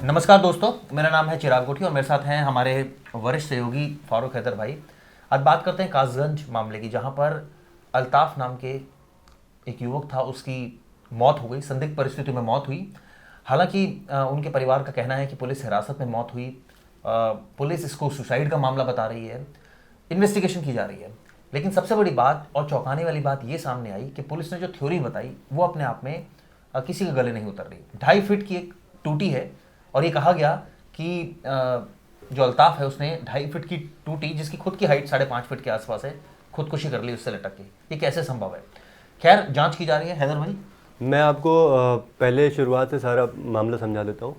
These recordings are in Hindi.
नमस्कार दोस्तों, मेरा नाम है चिराग गोठी और मेरे साथ हैं हमारे वरिष्ठ सहयोगी फारूक हैदर भाई। आज बात करते हैं कासगंज मामले की, जहां पर अल्ताफ नाम के एक युवक था, उसकी मौत हो गई, संदिग्ध परिस्थितियों में मौत हुई। हालांकि उनके परिवार का कहना है कि पुलिस हिरासत में मौत हुई। पुलिस इसको सुसाइड का मामला बता रही है, इन्वेस्टिगेशन की जा रही है। लेकिन सबसे बड़ी बात और चौंकाने वाली बात ये सामने आई कि पुलिस ने जो थ्योरी बताई वो अपने आप में किसी के गले नहीं उतर रही। 2.5 फीट की एक टूटी है और ये कहा गया कि जो अल्ताफ है उसने 2.5 फीट की टूटी, जिसकी खुद की हाइट 5.5 फीट के आसपास है, खुदकुशी कर ली उससे लटक के। ये कैसे संभव है? खैर, जांच की जा रही है। हैदर भाई, मैं आपको पहले शुरुआत से सारा मामला समझा देता हूँ।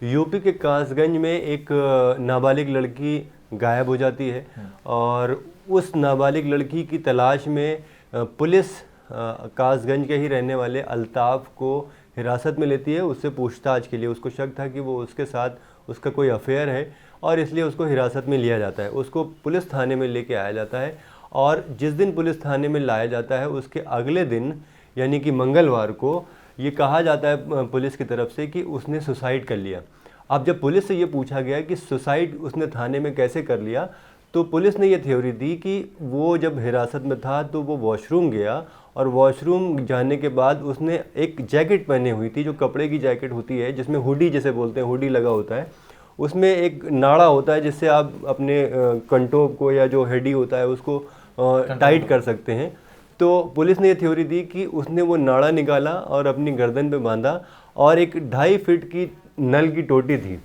यूपी के कासगंज में एक नाबालिग लड़की गायब हो जाती है और उस नाबालिग लड़की की तलाश में पुलिस कासगंज के ही रहने वाले अल्ताफ को हिरासत में लेती है। उससे पूछताछ के लिए उसको शक था कि वो उसके साथ उसका कोई अफेयर है और इसलिए उसको हिरासत में लिया जाता है। उसको पुलिस थाने में लेके आया जाता है और जिस दिन पुलिस थाने में लाया जाता है उसके अगले दिन यानी कि मंगलवार को ये कहा जाता है पुलिस की तरफ से कि उसने सुसाइड कर लिया। अब जब पुलिस से ये पूछा गया कि सुसाइड उसने थाने में कैसे कर लिया, तो पुलिस ने ये थ्योरी दी कि वो जब हिरासत में था तो वो वॉशरूम गया और वॉशरूम जाने के बाद उसने एक जैकेट पहने हुई थी, जो कपड़े की जैकेट होती है जिसमें हुडी जैसे बोलते हैं, हुडी लगा होता है। उसमें एक नाड़ा होता है जिससे आप अपने कंटोप को या जो हेडी होता है उसको टाइट कर सकते हैं। तो पुलिस ने ये थ्योरी दी कि उसने वो नाड़ा निकाला और अपनी गर्दन पे बांधा और एक 2.5 फीट की नल की टोटी थी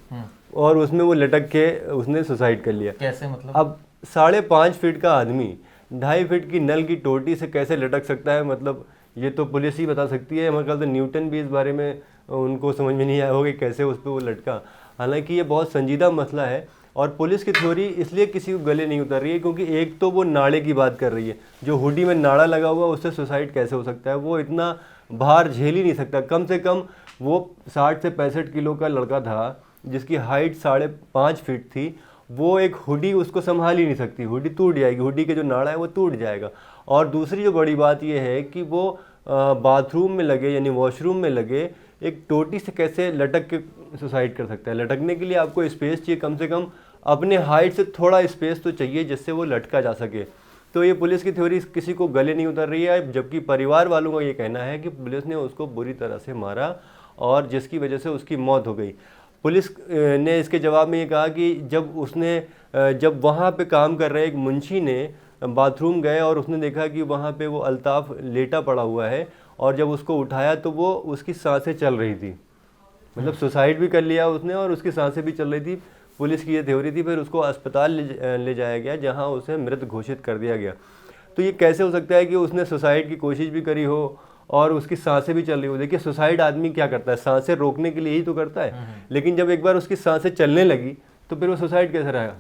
और उसमें वो लटक के उसने सुसाइड कर लिया। कैसे मतलब? अब 5.5 फीट का आदमी 2.5 फीट की नल की टोटी से कैसे लटक सकता है? मतलब ये तो पुलिस ही बता सकती है। हमारे ख्याल से न्यूटन भी इस बारे में उनको समझ में नहीं आया होगा कि कैसे उस पर वो लटका। हालांकि ये बहुत संजीदा मसला है और पुलिस की थ्योरी इसलिए किसी को गले नहीं उतर रही है क्योंकि एक तो वो नाड़े की बात कर रही है, जो हुडी में नाड़ा लगा हुआ उससे सुसाइड कैसे हो सकता है? वो इतना भार झेल ही नहीं सकता। कम से कम वो 60 से 65 किलो का लड़का था जिसकी हाइट 5.5 फीट थी। वो एक हुडी उसको संभाल ही नहीं सकती, हुडी टूट जाएगी, हुडी के जो नाड़ा है वो टूट जाएगा। और दूसरी जो बड़ी बात ये है कि वो बाथरूम में लगे यानी वॉशरूम में लगे एक टोटी से कैसे लटक के सुसाइड कर सकता है? लटकने के लिए आपको स्पेस चाहिए, कम से कम अपने हाइट से थोड़ा स्पेस तो चाहिए जिससे वो लटका जा सके। तो ये पुलिस की थ्योरी किसी को गले नहीं उतर रही है, जबकि परिवार वालों का ये कहना है कि पुलिस ने उसको बुरी तरह से मारा और जिसकी वजह से उसकी मौत हो गई। पुलिस ने इसके जवाब में ये कहा कि जब वहाँ पे काम कर रहे एक मुंशी ने बाथरूम गए और उसने देखा कि वहाँ पे वो अल्ताफ लेटा पड़ा हुआ है और जब उसको उठाया तो वो उसकी सांसें चल रही थी। मतलब सुसाइड भी कर लिया उसने और उसकी सांसें भी चल रही थी। पुलिस की ये थ्योरी थी। फिर उसको अस्पताल ले जाया गया जहाँ उसे मृत घोषित कर दिया गया। तो ये कैसे हो सकता है कि उसने सुसाइड की कोशिश भी करी हो और उसकी सांसें भी चल रही हो? देखिए, सुसाइड आदमी क्या करता है, सांसें रोकने के लिए ही तो करता है। लेकिन जब एक बार उसकी सांसें चलने लगी तो फिर वो सुसाइड कैसे रहेगा?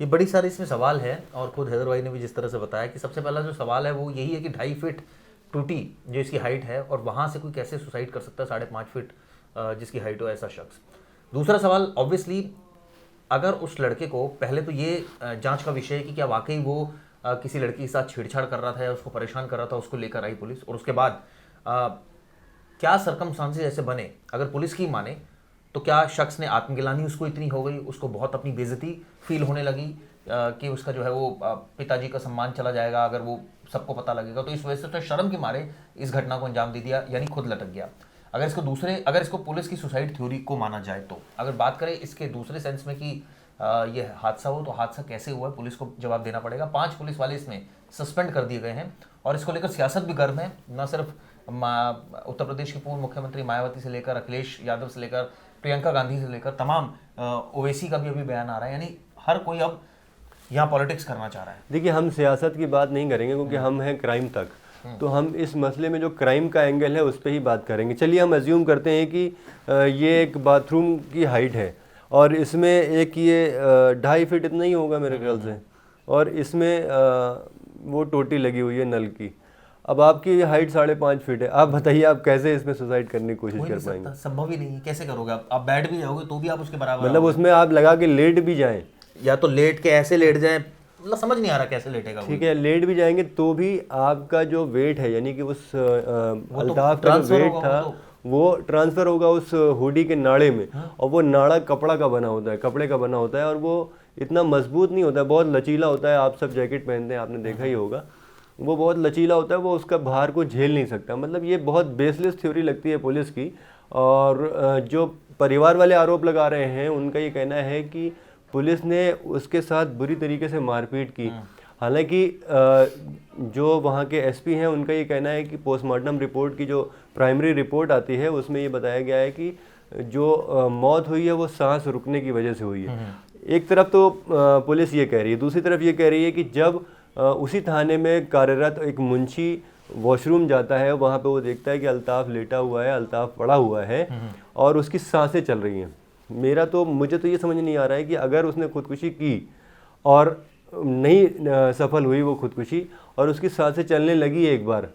ये बड़ी सारी इसमें सवाल है और खुद हैदर भाई ने भी जिस तरह से बताया कि सबसे पहला जो सवाल है वो यही है कि 2.5 फीट टूटी जो इसकी हाइट है और वहाँ से कोई कैसे सुसाइड कर सकता है 5.5 फीट जिसकी हाइट हो ऐसा शख्स। दूसरा सवाल, ऑब्वियसली अगर उस लड़के को, पहले तो ये जांच का विषय है कि क्या वाकई वो किसी लड़की के साथ छेड़छाड़ कर रहा था या उसको परेशान कर रहा था, उसको लेकर आई पुलिस। और उसके बाद क्या सरकमस्टांसेस ऐसे बने, अगर पुलिस की माने तो क्या शख्स ने आत्मगिलानी उसको इतनी हो गई, उसको बहुत अपनी बेइज्जती फील होने लगी कि उसका जो है वो पिताजी का सम्मान चला जाएगा अगर वो सबको पता लगेगा, तो इस वजह से तो शर्म के मारे इस घटना को अंजाम दे दिया, यानी खुद लटक गया। अगर इसको पुलिस की सुसाइड थ्योरी को माना जाए तो अगर बात करें इसके दूसरे सेंस में कि ये हादसा हो, तो हादसा कैसे हुआ है पुलिस को जवाब देना पड़ेगा। 5 पुलिस वाले इसमें सस्पेंड कर दिए गए हैं और इसको लेकर सियासत भी गर्म है। न सिर्फ उत्तर प्रदेश की पूर्व मुख्यमंत्री मायावती से लेकर अखिलेश यादव से लेकर प्रियंका गांधी से लेकर तमाम, ओवैसी का भी अभी बयान आ रहा है, यानी हर कोई अब यहाँ पॉलिटिक्स करना चाह रहा है। देखिए, हम सियासत की बात नहीं करेंगे क्योंकि हम हैं क्राइम तक, तो हम इस मसले में जो क्राइम का एंगल है उस पर ही बात करेंगे। चलिए, हम अज्यूम करते हैं कि ये एक बाथरूम की हाइट है और इसमें एक ये 2.5 फीट इतना ही होगा मेरे ख्याल से, और इसमें वो टोटी लगी हुई है नल की। अब आपकी हाइट 5.5 फीट है, आप बताइए आप कैसे इसमें सुसाइड करने की कोशिश कर पाएंगे? संभव ही नहीं है। कैसे करोगे आप बैठ भी जाओगे तो भी आप उसके बराबर, मतलब उसमें आप लगा के लेट भी जाएं, या तो लेट के ऐसे लेट जाए, मतलब समझ नहीं आ रहा कैसे लेटेगा। ठीक है, लेट भी जाएंगे तो भी आपका जो वेट है, यानी कि उस अल्ताफ का जो वेट था वो ट्रांसफ़र होगा उस हुडी के नाड़े में, और वो नाड़ा कपड़ा का बना होता है, कपड़े का बना होता है, और वो इतना मजबूत नहीं होता है, बहुत लचीला होता है। आप सब जैकेट पहनते हैं, आपने देखा ही होगा, वो बहुत लचीला होता है, वो उसका भार को झेल नहीं सकता। मतलब ये बहुत बेसलेस थ्योरी लगती है पुलिस की। और जो परिवार वाले आरोप लगा रहे हैं, उनका ये कहना है कि पुलिस ने उसके साथ बुरी तरीके से मारपीट की। हालांकि जो वहाँ के एसपी हैं, उनका ये कहना है कि पोस्टमार्टम रिपोर्ट की जो प्राइमरी रिपोर्ट आती है, उसमें ये बताया गया है कि जो मौत हुई है वो सांस रुकने की वजह से हुई है। एक तरफ तो पुलिस ये कह रही है, दूसरी तरफ ये कह रही है कि जब उसी थाने में कार्यरत एक मुंशी वॉशरूम जाता है, वहाँ पे वो देखता है कि अल्ताफ़ लेटा हुआ है, अल्ताफ़ पड़ा हुआ है और उसकी सांसें चल रही हैं। मुझे तो ये समझ नहीं आ रहा है कि अगर उसने खुदकुशी की और नहीं सफल हुई वो खुदकुशी, और उसकी सांसें चलने लगी एक बार,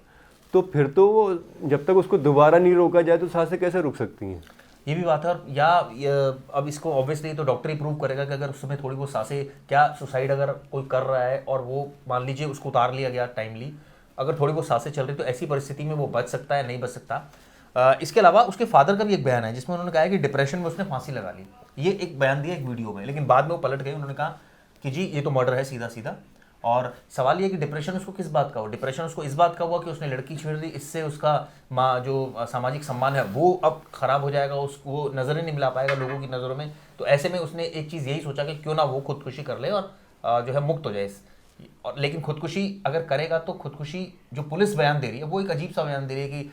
तो फिर तो वो जब तक उसको दोबारा नहीं रोका जाए तो सांसें कैसे रुक सकती हैं? ये भी बात है। और अब इसको ऑब्वियसली तो डॉक्टर ही प्रूव करेगा कि अगर उस समय थोड़ी बहुत सांसें, क्या सुसाइड अगर कोई कर रहा है और वो मान लीजिए उसको उतार लिया गया टाइमली, अगर थोड़ी बहुत सांसें चल रही तो ऐसी परिस्थिति में वो बच सकता है, नहीं बच सकता। इसके अलावा उसके फादर का भी एक बयान है जिसमें उन्होंने कहा है कि डिप्रेशन में उसने फांसी लगा ली। ये एक बयान दिया एक वीडियो में, लेकिन बाद में वो पलट गए। उन्होंने कहा कि जी ये तो मर्डर है सीधा सीधा। और सवाल ये कि डिप्रेशन उसको किस बात का हुआ? डिप्रेशन उसको इस बात का हुआ कि उसने लड़की छेड़ दी, इससे उसका जो सामाजिक सम्मान है वो अब खराब हो जाएगा, उसको वो नज़रें नहीं मिला पाएगा लोगों की नज़रों में। तो ऐसे में उसने एक चीज़ यही सोचा कि क्यों ना वो खुदकुशी कर ले और जो है मुक्त हो जाए और लेकिन खुदकुशी अगर करेगा तो खुदकुशी जो पुलिस बयान दे रही है वो एक अजीब सा बयान दे रही है कि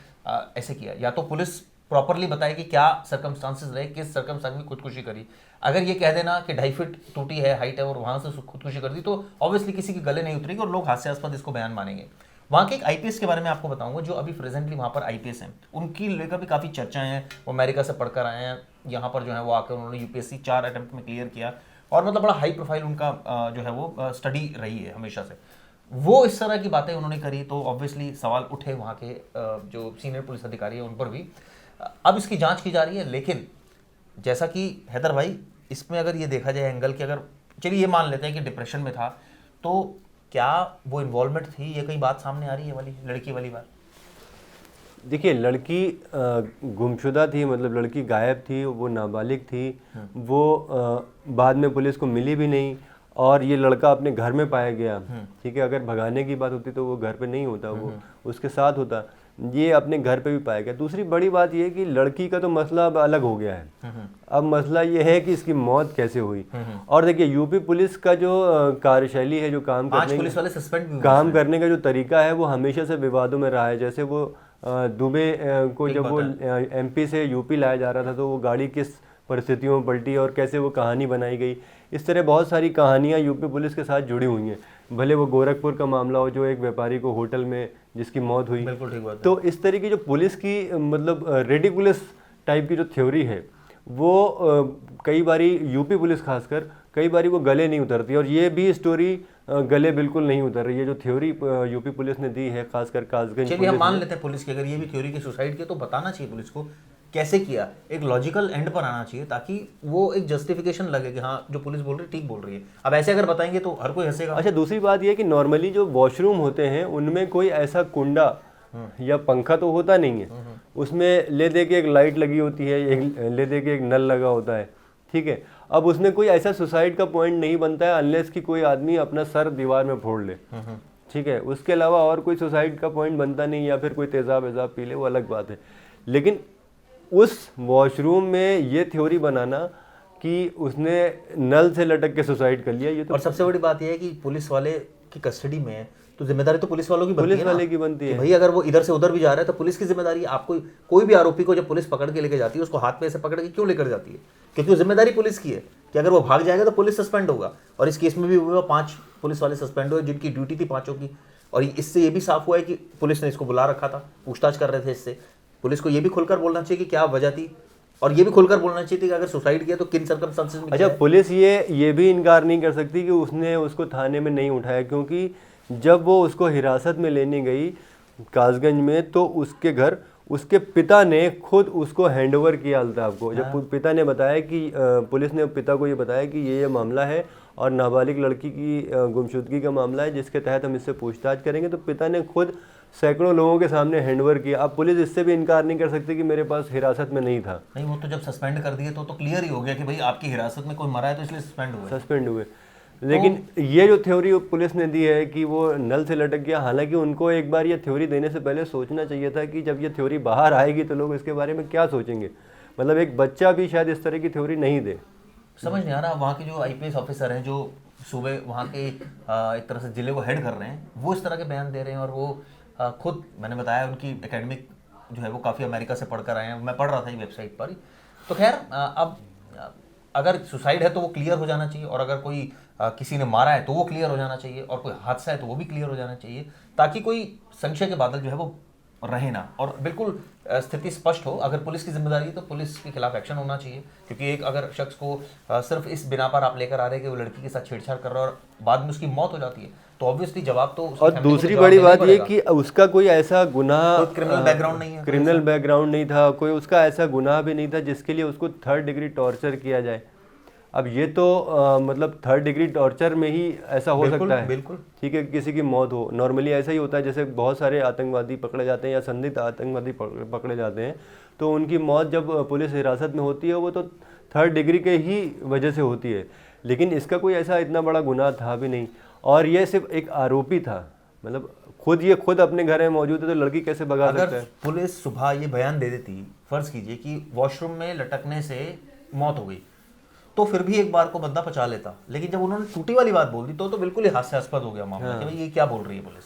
ऐसे किया। या तो पुलिस प्रॉपरली बताए कि क्या सर्कमस्टांसेस रहे, किस सर्कमस्टांस में खुदकुशी करी। अगर ये कह देना कि 2.5 फीट टूटी है हाइट है और वहाँ से खुदकुशी कर दी, तो ऑब्वियसली किसी के गले नहीं उतरेगी और लोग हास्यास्पद इसको बयान मानेंगे। वहाँ के एक आईपीएस के बारे में आपको बताऊंगा जो अभी प्रेजेंटली वहाँ पर आईपीएस हैं, उनकी लेकर भी काफ़ी चर्चाएं हैं। वो अमेरिका से पढ़कर आए हैं, यहाँ पर जो है वो आकर उन्होंने यूपीएससी 4 अटेम्प्ट में क्लियर किया और मतलब बड़ा हाई प्रोफाइल उनका जो है वो स्टडी रही है हमेशा से। वो इस तरह की बातें उन्होंने करी तो ऑब्वियसली सवाल उठे वहाँ के जो सीनियर पुलिस अधिकारी है उन पर भी। अब इसकी जांच की जा रही है, लेकिन जैसा कि हैदर भाई इसमें अगर ये देखा जाए एंगल कि अगर चलिए ये मान लेते हैं कि डिप्रेशन में था, तो क्या वो इन्वॉल्वमेंट थी? ये कई बात सामने आ रही है वाली लड़की वाली बात। देखिए, लड़की गुमशुदा थी, मतलब लड़की गायब थी, वो नाबालिग थी, वो बाद में पुलिस को मिली भी नहीं और ये लड़का अपने घर में पाया गया। ठीक है, अगर भगाने की बात होती तो वो घर पे नहीं होता, वो उसके साथ होता। ये अपने घर पे भी पाया गया। दूसरी बड़ी बात ये है कि लड़की का तो मसला अब अलग हो गया है। अब मसला ये है कि इसकी मौत कैसे हुई। और देखिए, यूपी पुलिस का जो कार्यशैली है, जो काम करने का जो तरीका है, वो हमेशा से विवादों में रहा है। जैसे वो दुबे को जब वो एमपी से यूपी लाया जा रहा था तो वो गाड़ी किस परिस्थितियों में पलटी और कैसे वो कहानी बनाई गई, इस तरह बहुत सारी कहानियाँ यूपी पुलिस के साथ जुड़ी हुई हैं। भले वो गोरखपुर का मामला हो, जो एक व्यापारी को होटल में जिसकी मौत हुई। बिल्कुल ठीक बात है। तो इस तरह की जो पुलिस की मतलब रेडिकुलस टाइप की जो थ्योरी है, वो कई बारी यूपी पुलिस खासकर कई बारी वो गले नहीं उतरती। और ये भी स्टोरी गले बिल्कुल नहीं उतर रही है जो थ्योरी यूपी पुलिस ने दी है, खासकर कासगंज। चलिए हम मान लेते हैं पुलिस की अगर ये भी थ्योरी की सुसाइड की, तो बताना चाहिए पुलिस को कैसे किया, एक लॉजिकल एंड पर आना चाहिए ताकि वो एक जस्टिफिकेशन लगे कि हाँ जो पुलिस बोल रही है ठीक बोल रही है। अब ऐसे अगर बताएंगे तो हर कोई हंसेगा। अच्छा, दूसरी बात ये है कि नॉर्मली जो वॉशरूम होते हैं उनमें कोई ऐसा कुंडा या पंखा तो होता नहीं है, उसमें ले दे के एक लाइट लगी होती है, एक ले दे के एक नल लगा होता है। ठीक है, अब उसमें कोई ऐसा सुसाइड का पॉइंट नहीं बनता है अनलेस कि कोई आदमी अपना सर दीवार में फोड़ ले। ठीक है, उसके अलावा और कोई सुसाइड का पॉइंट बनता नहीं, या फिर कोई तेजाब वेजाब पी ले, वो अलग बात है। लेकिन उस वॉशरूम में ये थ्योरी बनाना कि उसने नल से लटक के सुसाइड कर लिया, ये तो। और सबसे बड़ी बात यह है कि पुलिस वाले की कस्टडी में है तो जिम्मेदारी तो पुलिस वालों की बनती है, पुलिस वाले की बनती है। भाई अगर वो इधर से उधर भी जा रहा है तो पुलिस की जिम्मेदारी है। आपको कोई भी आरोपी को जब पुलिस पकड़ के लेके जाती है उसको हाथ पे ऐसे पकड़ के क्यों लेकर जाती है? क्योंकि वो जिम्मेदारी पुलिस की है कि अगर वो भाग जाएगा तो पुलिस सस्पेंड होगा। और इस केस में भी हुआ 5 पुलिस वाले सस्पेंड हुए जिनकी ड्यूटी थी 5 की। और इससे ये भी साफ हुआ है कि पुलिस ने इसको बुला रखा था, पूछताछ कर रहे थे। इससे पुलिस को ये भी खुलकर बोलना चाहिए कि क्या वजह थी, और ये भी खुलकर बोलना चाहिए थी कि अगर सुसाइड किया तो किन सर्कमस्टेंसेस में। अच्छा, पुलिस ये भी इनकार नहीं कर सकती कि उसने उसको थाने में नहीं उठाया, क्योंकि जब वो उसको हिरासत में लेने गई कासगंज में तो उसके घर उसके पिता ने खुद उसको हैंडओवर किया अल्ताफ को। जब पिता ने बताया कि पुलिस ने पिता को ये बताया कि ये मामला है और नाबालिग लड़की की गुमशुदगी का मामला है जिसके तहत हम इससे पूछताछ करेंगे, तो पिता ने खुद सैकड़ों लोगों के सामने हैंडओवर किया। अब पुलिस इससे भी इनकार नहीं कर सकती कि मेरे पास हिरासत में नहीं था। नहीं, वो तो जब सस्पेंड कर दिए तो क्लियर ही हो गया कि भाई आपकी हिरासत में कोई मरा है तो इसलिए सस्पेंड हुए। लेकिन ये जो थ्योरी पुलिस ने दी है कि वो नल से लटक गया, हालांकि उनको एक बार ये थ्योरी देने से पहले सोचना चाहिए था कि जब ये थ्योरी बाहर आएगी तो लोग इसके बारे में क्या सोचेंगे। मतलब एक बच्चा भी शायद इस तरह की थ्योरी नहीं दे। समझ नहीं आ रहा, वहाँ के जो आईपीएस ऑफिसर हैं जो सुबह वहाँ के एक तरह से जिले को हेड कर रहे हैं, वो इस तरह के बयान दे रहे हैं। और वो खुद मैंने बताया उनकी एकेडमिक जो है वो काफ़ी अमेरिका से पढ़कर आए हैं, मैं पढ़ रहा था ये वेबसाइट पर। तो खैर अब अगर सुसाइड है तो वो क्लियर हो जाना चाहिए, और अगर कोई किसी ने मारा है तो वो क्लियर हो जाना चाहिए, और कोई हादसा है तो वो भी क्लियर हो जाना चाहिए, ताकि कोई संशय के बादल जो है वो रहे ना, और बिल्कुल स्थिति स्पष्ट हो। अगर पुलिस की जिम्मेदारी है तो पुलिस के खिलाफ एक्शन होना चाहिए, क्योंकि एक अगर शख्स को सिर्फ इस बिना पर आप लेकर आ रहे हैं कि वो लड़की के साथ छेड़छाड़ कर रहा है और बाद में उसकी मौत हो जाती है, तो ऑब्वियसली जवाब तो उसकी और फैमिली को दूसरी जवाब बड़ी देना ही बात ये पड़ेगा। कि उसका कोई ऐसा गुनाह, कोई क्रिमिनल बैकग्राउंड नहीं है, क्रिमिनल बैकग्राउंड नहीं था, कोई उसका ऐसा गुनाह भी नहीं था जिसके लिए उसको 3rd डिग्री टॉर्चर किया जाए। अब ये तो मतलब 3rd डिग्री टॉर्चर में ही ऐसा हो सकता है। बिल्कुल ठीक है, किसी की मौत हो, नॉर्मली ऐसा ही होता है। जैसे बहुत सारे आतंकवादी पकड़े जाते हैं या संदिग्ध आतंकवादी पकड़े जाते हैं, तो उनकी मौत जब पुलिस हिरासत में होती है वो तो 3rd डिग्री के ही वजह से होती है। लेकिन इसका कोई ऐसा इतना बड़ा गुनाह था भी नहीं, और ये सिर्फ एक आरोपी था। मतलब खुद अपने घर में मौजूद है तो लड़की कैसे भगा सकता अगर है। पुलिस सुबह ये बयान दे देती, फर्ज कीजिए कि वॉशरूम में लटकने से मौत हो गई, तो फिर भी एक बार को बंदा पचा लेता। लेकिन जब उन्होंने टूटी वाली बात बोल दी तो बिल्कुल ही हास्यास्पद हो गया मामला कि भाई ये क्या बोल रही है पुलिस।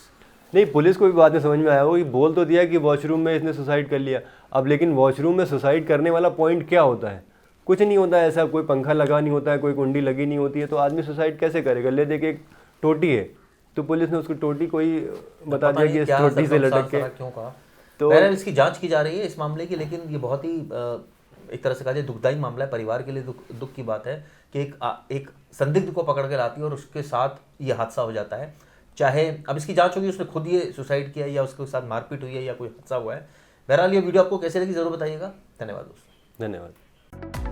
नहीं, पुलिस को भी बाद में समझ में आया, वो बोल तो दिया कि वॉशरूम में इसने सुसाइड कर लिया। अब लेकिन वॉशरूम में सुसाइड करने वाला पॉइंट क्या होता है? कुछ नहीं होता है ऐसा, कोई पंखा लगा नहीं होता है, कोई कुंडी लगी नहीं होती है, तो आदमी सुसाइड कैसे करेगा? ले देके एक टोटी है तो पुलिस ने उसको टोटी को ही बता दिया कि इस टोटी से लटक के। क्यों कहा? तो बहरहाल इसकी जांच की जा रही है इस मामले की, लेकिन ये बहुत ही एक तरह से कहा जाए दुखदायी मामला है। परिवार के लिए दुख की बात है कि एक संदिग्ध को पकड़ के लाती है और उसके साथ ये हादसा हो जाता है। चाहे अब इसकी जांच होगी उसने खुद ये सुसाइड किया या उसके साथ मारपीट हुई है या कोई हादसा हुआ है। बहरहाल ये वीडियो आपको कैसे लगी जरूर बताइएगा। धन्यवाद दोस्तों। धन्यवाद।